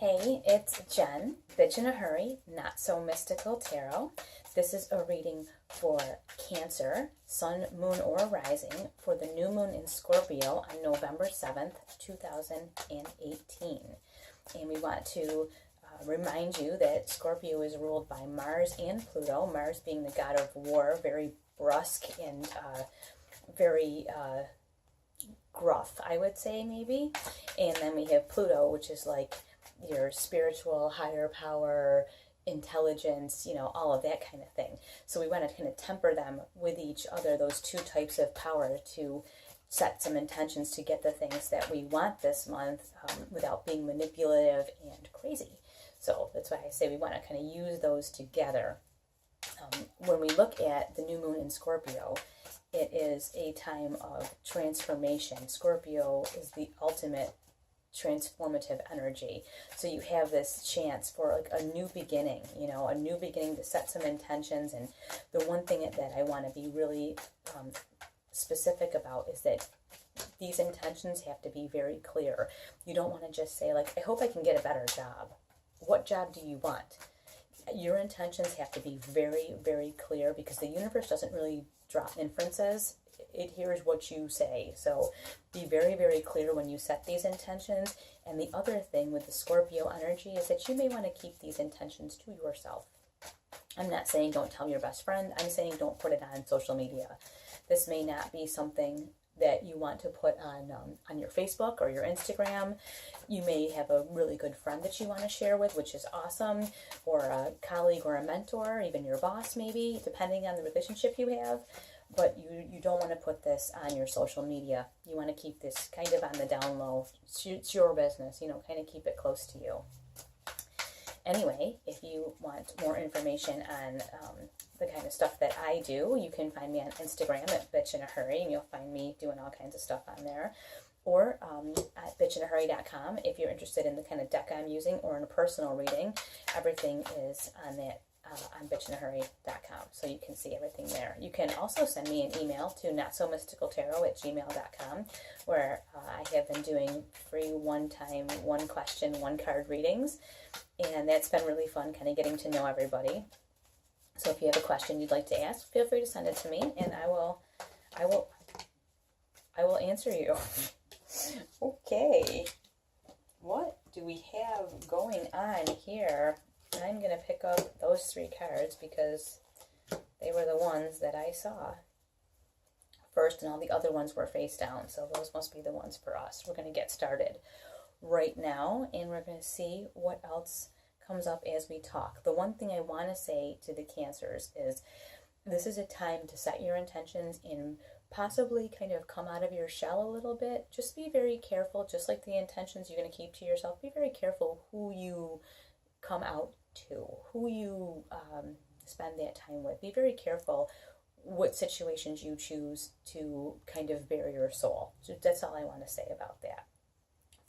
Hey, it's Jen, Bitch in a Hurry, Not So Mystical Tarot. This is a reading for Cancer, Sun, Moon, or Rising for the new moon in Scorpio on November 7th, 2018. And we want to remind you that Scorpio is ruled by Mars and Pluto, Mars being the god of war, very brusque and very gruff, I would say, maybe. And then we have Pluto, which is like your spiritual, higher power, intelligence, all of that kind of thing. So we want to kind of temper them with each other, those two types of power, to set some intentions to get the things that we want this month without being manipulative and crazy. So that's why I say we want to kind of use those together. When we look at the new moon in Scorpio, it is a time of transformation. Scorpio is the ultimate transformative energy. So you have this chance for like a new beginning, a new beginning to set some intentions. And the one thing that I want to be really specific about is that these intentions have to be very clear. You don't want to just say, like, I hope I can get a better job. What job do you want? Your intentions have to be very, very clear, because the universe doesn't really drop inferences. It hears what you say. So be very, very clear when you set these intentions. And the other thing with the Scorpio energy is that you may want to keep these intentions to yourself. I'm not saying don't tell your best friend. I'm saying don't put it on social media. This may not be something that you want to put on your Facebook or your Instagram. You may have a really good friend that you want to share with, which is awesome, or a colleague or a mentor, even your boss maybe, depending on the relationship you have. But you don't want to put this on your social media. You want to keep this kind of on the down low. It's your business, kind of keep it close to you. Anyway, if you want more information on the kind of stuff that I do, you can find me on Instagram at Bitch in a Hurry, and you'll find me doing all kinds of stuff on there. Or at bitchinahurry.com if you're interested in the kind of deck I'm using, or in a personal reading. Everything is on that on bitchinahurry.com, so you can see everything there. You can also send me an email to notsomysticaltarot@gmail.com, where I have been doing free one-time, one-question, one-card readings, and that's been really fun, kind of getting to know everybody. So if you have a question you'd like to ask, feel free to send it to me, and I will answer you. Okay, what do we have going on here? I'm going to pick up those three cards because they were the ones that I saw first, and all the other ones were face down. So those must be the ones for us. We're going to get started right now, and we're going to see what else comes up as we talk. The one thing I want to say to the Cancers is this is a time to set your intentions and possibly kind of come out of your shell a little bit. Just be very careful, just like the intentions you're going to keep to yourself. Be very careful who you come out to, who you spend that time with. Be very careful what situations you choose to kind of bare your soul. So that's all I want to say about that.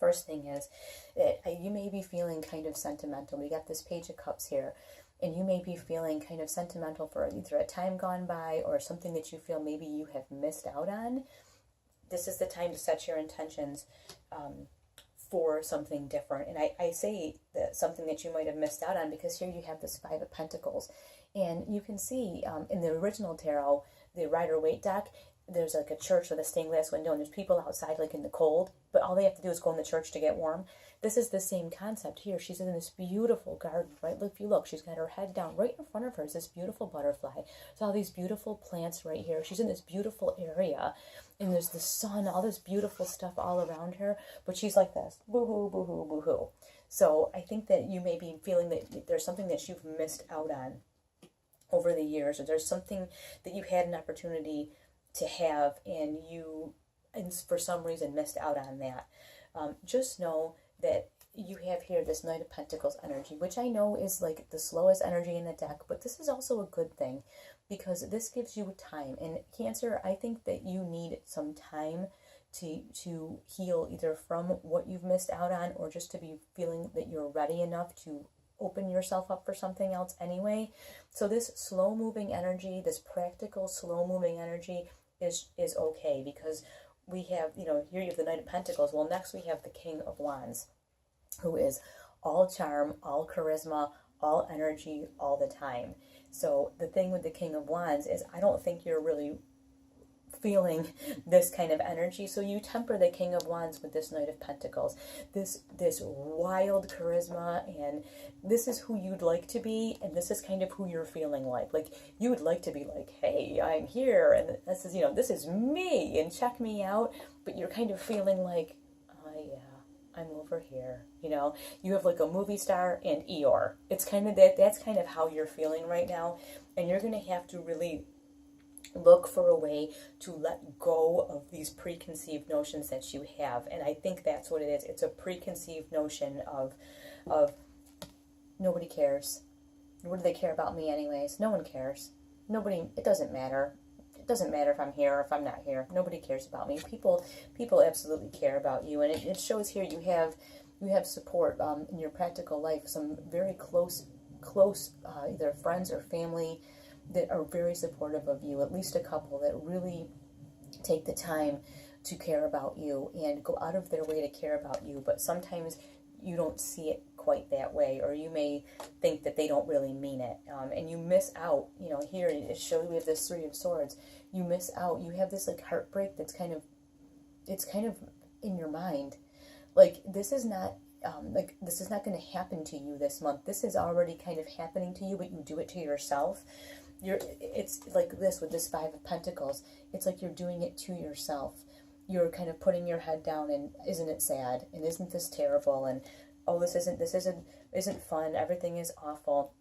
First thing is that you may be feeling kind of sentimental. We got this Page of Cups here, and you may be feeling kind of sentimental for either a time gone by or something that you feel maybe you have missed out on. This is the time to set your intentions for something different. And I say that something that you might have missed out on because here you have this Five of Pentacles. And you can see in the original tarot, the Rider-Waite deck, there's like a church with a stained glass window, and there's people outside like in the cold, but all they have to do is go in the church to get warm. This is the same concept here. She's in this beautiful garden, right? If you look, she's got her head down. Right in front of her is this beautiful butterfly. There's all these beautiful plants right here. She's in this beautiful area, and there's the sun, all this beautiful stuff all around her, but she's like this, boo-hoo, boo-hoo, boo-hoo. So I think that you may be feeling that there's something that you've missed out on over the years, or there's something that you had an opportunity to have, and you, for some reason, missed out on that. Just know that you have here this Knight of Pentacles energy, which I know is like the slowest energy in the deck, but this is also a good thing because this gives you time. And Cancer, I think that you need some time to heal, either from what you've missed out on, or just to be feeling that you're ready enough to open yourself up for something else anyway. So this slow-moving energy, this practical, slow-moving energy is okay, because we have, here you have the Knight of Pentacles. Well, next we have the King of Wands, who is all charm, all charisma, all energy, all the time. So the thing with the King of Wands is I don't think you're really feeling this kind of energy, so you temper the King of Wands with this Knight of Pentacles, this wild charisma, and this is who you'd like to be, and this is kind of who you're feeling like you would like to be like, hey, I'm here, and this is, this is me, and check me out, but you're kind of feeling like, oh yeah, I'm over here, you have like a movie star and Eeyore. It's kind of that's kind of how you're feeling right now, and you're going to have to really look for a way to let go of these preconceived notions that you have. And I think that's what it is. It's a preconceived notion of nobody cares. What do they care about me anyways? No one cares. Nobody, it doesn't matter. It doesn't matter if I'm here or if I'm not here. Nobody cares about me. People absolutely care about you. And it shows here you have support in your practical life, some very close either friends or family that are very supportive of you, at least a couple that really take the time to care about you and go out of their way to care about you, but sometimes you don't see it quite that way, or you may think that they don't really mean it, and you miss out. Here it shows we have this Three of Swords. You miss out. You have this like heartbreak that's kind of in your mind. Like this is not going to happen to you this month. This is already kind of happening to you, but you do it to yourself. It's like this with this Five of Pentacles. It's like you're doing it to yourself. You're kind of putting your head down, and isn't it sad? And isn't this terrible? And oh, this isn't fun. Everything is awful.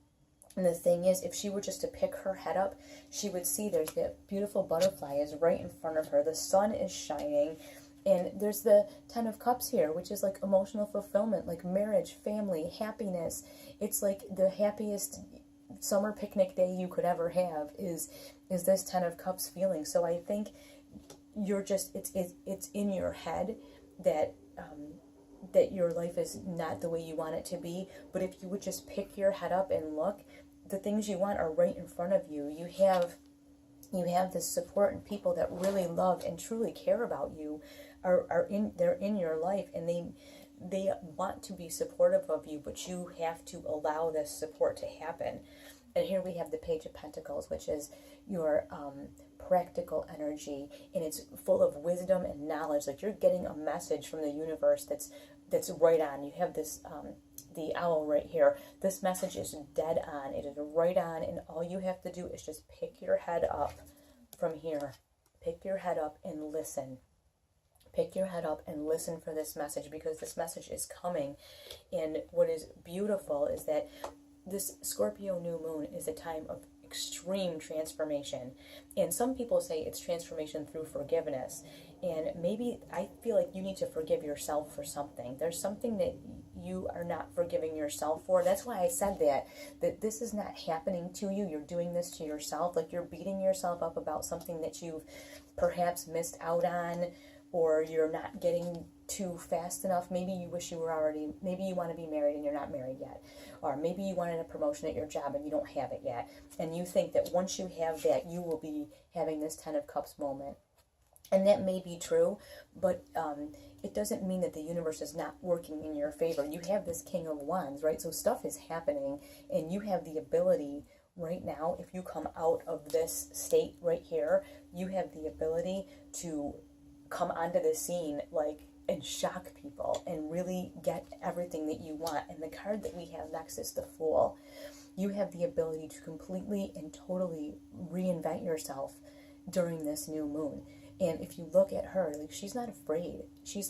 And the thing is, if she were just to pick her head up, she would see there's that beautiful butterfly is right in front of her. The sun is shining. And there's the Ten of Cups here, which is like emotional fulfillment, like marriage, family, happiness. It's like the happiest summer picnic day you could ever have is this Ten of Cups feeling. So I think you're just, it's in your head that that your life is not the way you want it to be. But if you would just pick your head up and look, the things you want are right in front of you. You have this support, and people that really love and truly care about you they're in your life, and they want to be supportive of you, but you have to allow this support to happen. And here we have the Page of Pentacles, which is your practical energy, and it's full of wisdom and knowledge. Like you're getting a message from the universe that's right on. You have this the owl right here. This message is dead on. It is right on, and all you have to do is just pick your head up from here. Pick your head up and listen. Pick your head up and listen for this message, because this message is coming. And what is beautiful is that this Scorpio new moon is a time of extreme transformation. And some people say it's transformation through forgiveness. And maybe I feel like you need to forgive yourself for something. There's something that you are not forgiving yourself for. That's why I said that this is not happening to you. You're doing this to yourself. Like you're beating yourself up about something that you've perhaps missed out on, or you're not getting to fast enough. Maybe you wish you were already, maybe you want to be married and you're not married yet. Or maybe you wanted a promotion at your job and you don't have it yet. And you think that once you have that, you will be having this Ten of Cups moment. And that may be true, but it doesn't mean that the universe is not working in your favor. You have this King of Wands, right? So stuff is happening, and you have the ability right now, if you come out of this state right here, you have the ability to come onto the scene and shock people and really get everything that you want. And the card that we have next is the Fool. You have the ability to completely and totally reinvent yourself during this new moon. And if you look at her, she's not afraid. She's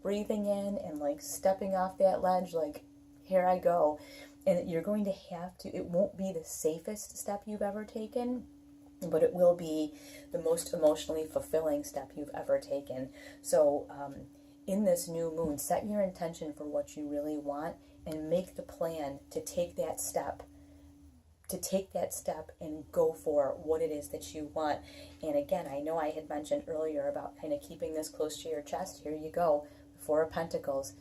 breathing in and stepping off that ledge, here I go. And you're going to have to, it won't be the safest step you've ever taken, but it will be the most emotionally fulfilling step you've ever taken. So in this new moon, set your intention for what you really want and make the plan to take that step. And go for what it is that you want. And again, I know I had mentioned earlier about kind of keeping this close to your chest. Here you go, Four of Pentacles.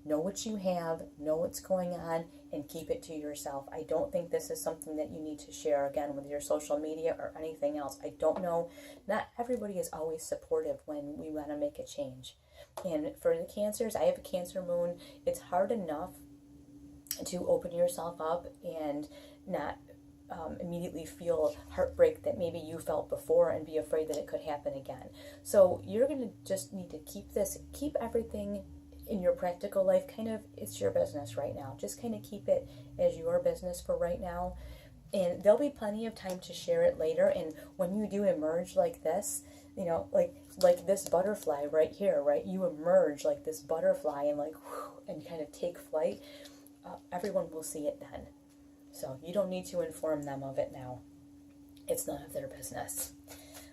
Know what you have, know what's going on, and keep it to yourself. I don't think this is something that you need to share again with your social media or anything else. I don't know. Not everybody is always supportive when we want to make a change. And for the Cancers, I have a Cancer moon. It's hard enough to open yourself up and not immediately feel heartbreak that maybe you felt before and be afraid that it could happen again. So you're going to just need to keep everything in your practical life kind of, it's your business right now. Just kind of keep it as your business for right now. And there'll be plenty of time to share it later. And when you do emerge like this, you know, like this butterfly right here, right? You emerge like this butterfly and like, whew, and kind of take flight. Everyone will see it then. So you don't need to inform them of it now. It's none of their business.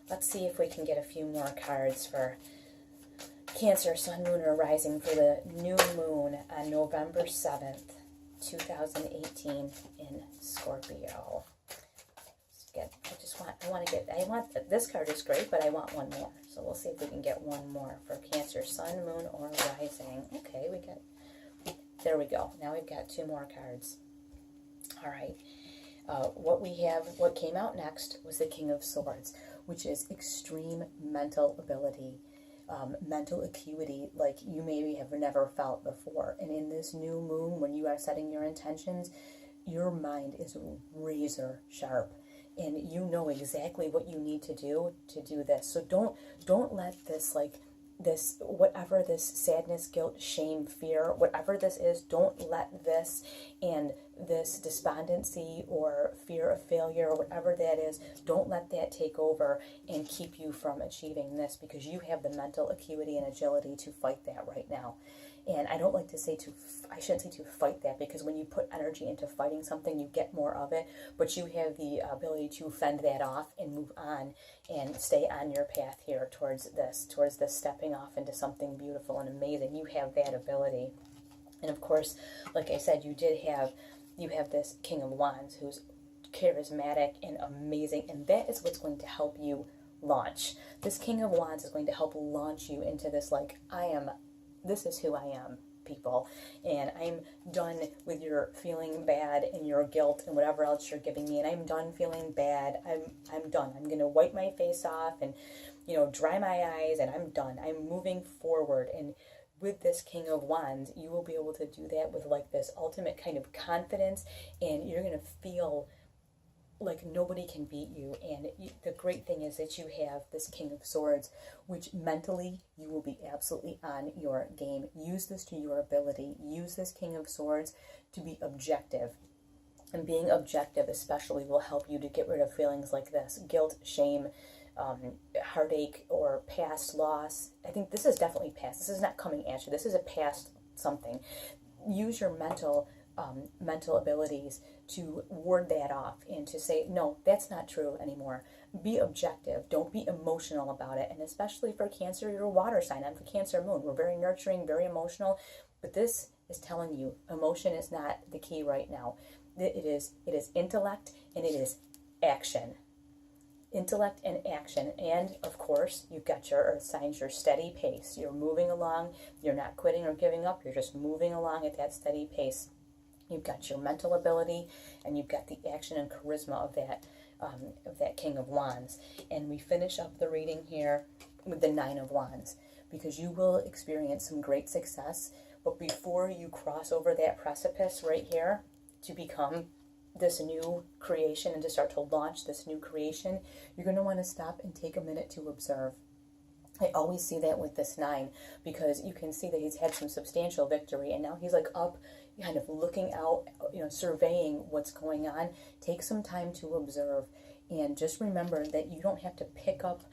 Let's see if we can get a few more cards for Cancer, Sun, Moon, or Rising for the new moon on November 7th, 2018 in Scorpio. This card is great, but I want one more. So we'll see if we can get one more for Cancer, Sun, Moon, or Rising. Okay, there we go. Now we've got 2 more cards. All right. What came out next was the King of Swords, which is extreme mental ability, mental acuity like you maybe have never felt before. And in this new moon, when you are setting your intentions, your mind is razor sharp. And you know exactly what you need to do this. So don't let this whatever this sadness, guilt, shame, fear, whatever this is, don't let this and this despondency or fear of failure or whatever that is, don't let that take over and keep you from achieving this, because you have the mental acuity and agility to fight that right now. And I don't like to say I shouldn't say to fight that, because when you put energy into fighting something, you get more of it, but you have the ability to fend that off and move on and stay on your path here towards this stepping off into something beautiful and amazing. You have that ability. And of course, like I said, you have this King of Wands who's charismatic and amazing, and that is what's going to help you launch. This King of Wands is going to help launch you into this, like, this is who I am, people, and I'm done with your feeling bad and your guilt and whatever else you're giving me, and I'm done feeling bad. I'm done. I'm going to wipe my face off and, you know, dry my eyes, and I'm done. I'm moving forward. And with this King of Wands, you will be able to do that with like this ultimate kind of confidence, and you're going to feel like nobody can beat you. And the great thing is that you have this King of Swords, which mentally you will be absolutely on your game. Use this to your ability. Use this King of Swords to be objective. And being objective especially will help you to get rid of feelings like this: guilt, shame, heartache, or past loss. I think this is definitely past. This is not coming at you. This is a past something. Use your mental abilities to ward that off and to say, no, that's not true anymore. Be objective. Don't be emotional about it. And especially for Cancer, you're a water sign. I'm for Cancer moon. We're very nurturing, very emotional. But this is telling you emotion is not the key right now. It is intellect, and it is action. Intellect and action. And of course, you've got your earth signs, your steady pace. You're moving along. You're not quitting or giving up. You're just moving along at that steady pace. You've got your mental ability, and you've got the action and charisma of that King of Wands. And we finish up the reading here with the 9 of Wands, because you will experience some great success. But before you cross over that precipice right here to become this new creation and to start to launch this new creation, you're going to want to stop and take a minute to observe. I always see that with this 9, because you can see that he's had some substantial victory, and now he's like up, kind of looking out, you know, surveying what's going on. Take some time to observe, and just remember that you don't have to pick up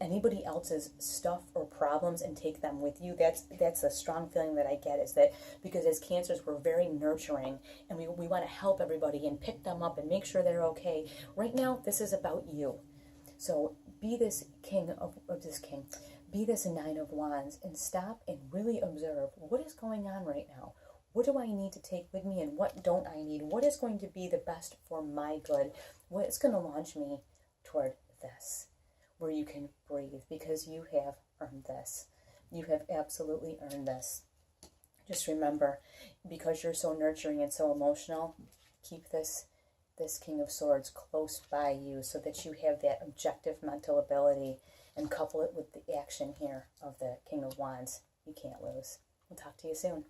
anybody else's stuff or problems and take them with you. That's a strong feeling that I get, is that because as Cancers, we're very nurturing, and we want to help everybody and pick them up and make sure they're okay. Right now, this is about you. So be this be this 9 of Wands, and stop and really observe what is going on right now. What do I need to take with me, and what don't I need? What is going to be the best for my good? What's going to launch me toward this, where you can breathe, because you have earned this. You have absolutely earned this. Just remember, because you're so nurturing and so emotional, keep this King of Swords close by you, so that you have that objective mental ability, and couple it with the action here of the King of Wands. You can't lose. We'll talk to you soon.